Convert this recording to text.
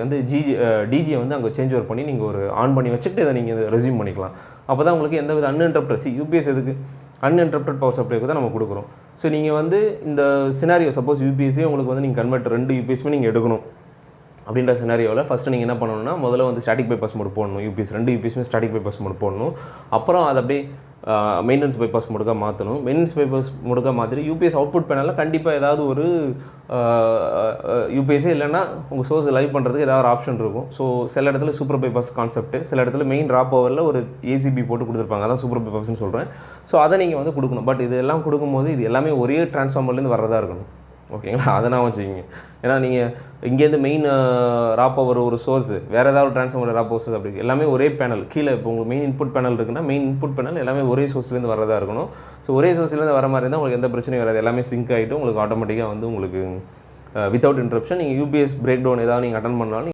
வந்து டிஜியை வந்து அங்கே சேஞ்ச் ஓவர் பண்ணி நீங்கள் ஒரு ஆன் பண்ணி வச்சுட்டு இதை நீங்கள் ரெஸ்யூம் பண்ணிக்கலாம். அப்போ தான் உங்களுக்கு எந்த வித அன்இன்டரப்டட் யூபிஎஸ் எதுக்கு அன்இன்டரப்டட் பவர் சப்ளைக்கு தான் நம்ம கொடுக்குறோம். ஸோ நீங்கள் வந்து இந்த சினாரியோ சப்போஸ் யூபிஎஸ்ஸே உங்களுக்கு வந்து நீங்கள் கன்வெர்ட் 2 யூபிஎஸ்மே நீங்கள் எடுக்கணும் அப்படின்ற சினாரியோவில் ஃபஸ்ட்டு நீங்கள் என்ன பண்ணணும்னா முதல்ல வந்து ஸ்டாட்டிக் பைபாஸ் மோடு போடணும். யூபிஎஸ் 2 யூபிஎஸ்மே ஸ்டாட்டிக் பைபாஸ் மோடு போடணும். அப்புறம் அதை அப்படியே மெயின்டெனன்ஸ் பைபாஸ் மோடுக்காக மாற்றணும். மெயின்டெனன்ஸ் பைபாஸ் மோடுக்காக மாற்றிட்டு யூபிஎஸ் அவுட்புட் பேனலில் கண்டிப்பாக ஏதாவது ஒரு யூபிஎஸ்ஸே இல்லைன்னா உங்கள் சோர்ஸ் லைவ் பண்ணுறதுக்கு ஏதாவது ஒரு ஆப்ஷன் இருக்கும். ஸோ சில இடத்துல சூப்பர் பைபாஸ் கான்செப்ட், சில இடத்துல மெயின் ட்ராப் ஓவரில் ஒரு ஏசிபி போட்டு கொடுத்துருப்பாங்க, அதான் சூப்பர் பைபாஸ்ன்னு சொல்கிறேன். ஸோ அதை நீங்கள் வந்து கொடுக்கணும். பட் இது எல்லாம் கொடுக்கும்போது இது எல்லாமே ஒரே டிரான்ஸ்ஃபார்மர்லேருந்து வர்றதா இருக்கணும். ஓகேங்களா? அதை நான் வச்சுக்கிங்க. ஏன்னா நீங்கள் இங்கேருந்து மெயின் ராப் ஓவர் ஒரு சோர்ஸ், வேறு ஏதாவது டிரான்ஸ்ஃபார்மர் ராப் ஓவர் சோர்ஸ் அப்படி எல்லாமே ஒரே பேனல் கீழே. இப்போ உங்களுக்கு மெயின் இன்புட் பேனல் இருக்குன்னா மெயின் இன்புட் பேனல் எல்லாமே ஒரே சோர்ஸ்லேருந்து வரதா இருக்கணும். ஸோ ஒரே சோர்ஸ்லேருந்து வர மாதிரி இருந்தால் உங்களுக்கு எந்த பிரச்சனையும் வராது. எல்லாமே சிங்க் ஆகிட்டு உங்களுக்கு ஆட்டோமேட்டிக்காக வந்து உங்களுக்கு வித்தவுட் இன்டரப்ஷன் நீங்கள் யூபிஎஸ் பிரேக் டவுன் ஏதாவது நீங்கள் அட்டன் பண்ணாலும்